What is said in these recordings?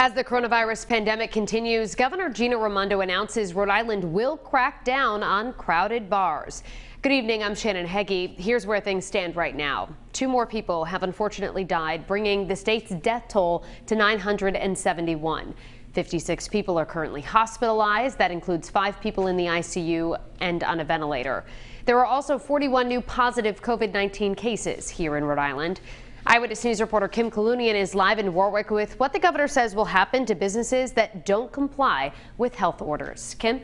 As the coronavirus pandemic continues, Governor Gina Raimondo announces Rhode Island will crack down on crowded bars. Good evening, I'm Shannon Heggie. Here's where things stand right now. 2 more people have unfortunately died, bringing the state's death toll to 971. 56 people are currently hospitalized. That includes 5 people in the ICU and on a ventilator. There are also 41 new positive COVID-19 cases here in Rhode Island. Eyewitness News reporter Kim Kalunian is live in Warwick with what the governor says will happen to businesses that don't comply with health orders. Kim?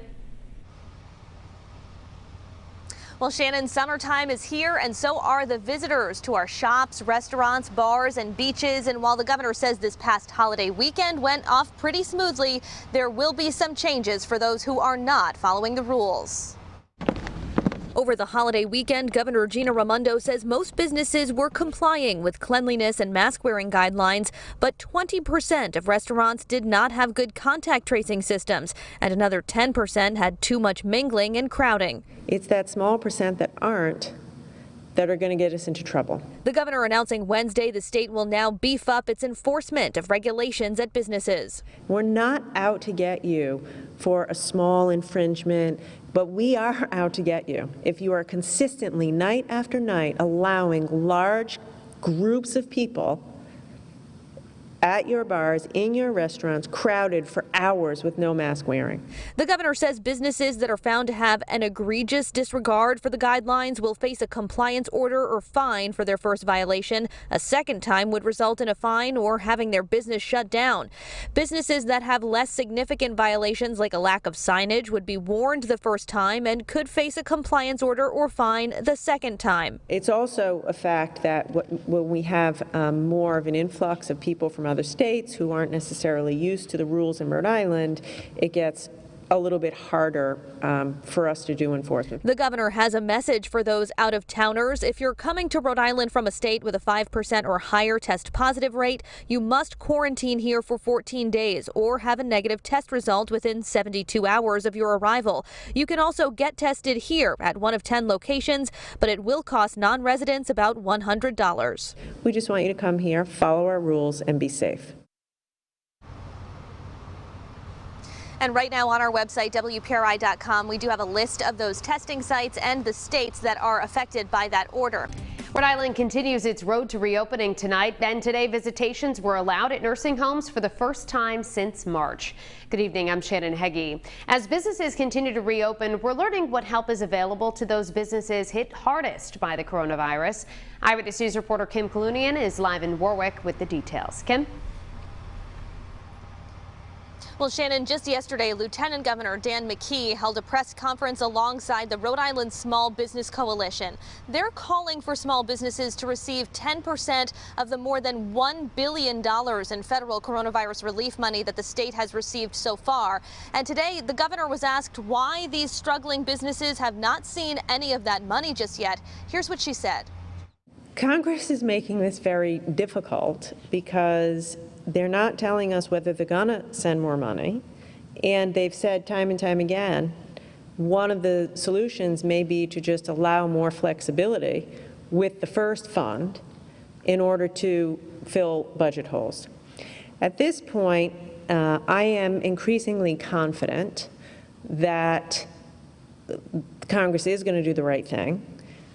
Well, Shannon, summertime is here, and so are the visitors to our shops, restaurants, bars, and beaches. And while the governor says this past holiday weekend went off pretty smoothly, there will be some changes for those who are not following the rules. Over the holiday weekend, Governor Gina Raimondo says most businesses were complying with cleanliness and mask-wearing guidelines, but 20% of restaurants did not have good contact tracing systems, and another 10% had too much mingling and crowding. It's that small percent that aren't that are going to get us into trouble. The governor announcing Wednesday the state will now beef up its enforcement of regulations at businesses. We're not out to get you for a small infringement, but we are out to get you if you are consistently, night after night, allowing large groups of people at your bars, in your restaurants, crowded for hours with no mask wearing. The governor says businesses that are found to have an egregious disregard for the guidelines will face a compliance order or fine for their first violation. A second time would result in a fine or having their business shut down. Businesses that have less significant violations, like a lack of signage, would be warned the first time and could face a compliance order or fine the second time. It's also a fact that when we have more of an influx of people from other states who aren't necessarily used to the rules in Rhode Island, it gets a little bit harder for us to do enforcement. The governor has a message for those out-of-towners. If you're coming to Rhode Island from a state with a 5% or higher test positive rate, you must quarantine here for 14 days or have a negative test result within 72 hours of your arrival. You can also get tested here at one of 10 locations, but it will cost non-residents about $100. We just want you to come here, follow our rules, and be safe. And right now on our website, WPRI.com, we do have a list of those testing sites and the states that are affected by that order. Rhode Island continues its road to reopening tonight, and today visitations were allowed at nursing homes for the first time since March. Good evening, I'm Shannon Heggie. As businesses continue to reopen, we're learning what help is available to those businesses hit hardest by the coronavirus. Eyewitness News reporter Kim Kalunian is live in Warwick with the details. Kim? Well, Shannon, just yesterday, Lieutenant Governor Dan McKee held a press conference alongside the Rhode Island Small Business Coalition. They're calling for small businesses to receive 10% of the more than $1 billion in federal coronavirus relief money that the state has received so far. And today, the governor was asked why these struggling businesses have not seen any of that money just yet. Here's what she said. Congress is making this very difficult because they're not telling us whether they're going to send more money, and they've said time and time again, one of the solutions may be to just allow more flexibility with the first fund in order to fill budget holes. At this point, I am increasingly confident that Congress is going to do the right thing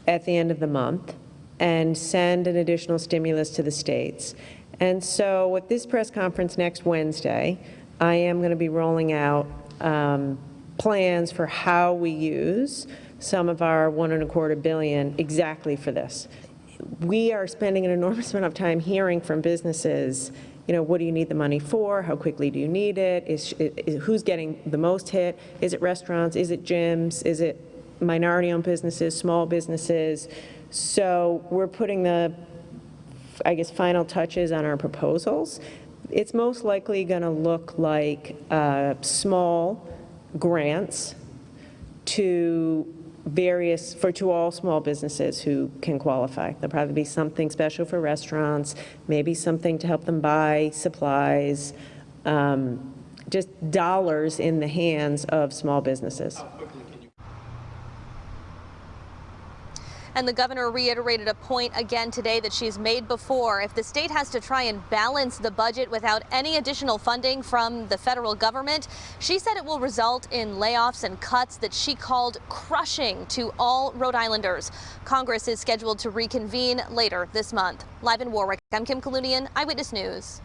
at the end of the month and send an additional stimulus to the states. And so at this press conference next Wednesday, I am going to be rolling out plans for how we use some of our $1.25 billion exactly for this. We are spending an enormous amount of time hearing from businesses, you know, what do you need the money for? How quickly do you need it? Who's getting the most hit? Is it restaurants? Is it gyms? Is it minority-owned businesses, small businesses? So we're putting the, I guess, final touches on our proposals. It's most likely going to look like small grants to all small businesses who can qualify. There'll probably be something special for restaurants, maybe something to help them buy supplies, just dollars in the hands of small businesses. And the governor reiterated a point again today that she's made before. If the state has to try and balance the budget without any additional funding from the federal government, she said it will result in layoffs and cuts that she called crushing to all Rhode Islanders. Congress is scheduled to reconvene later this month. Live in Warwick, I'm Kim Kalunian, Eyewitness News.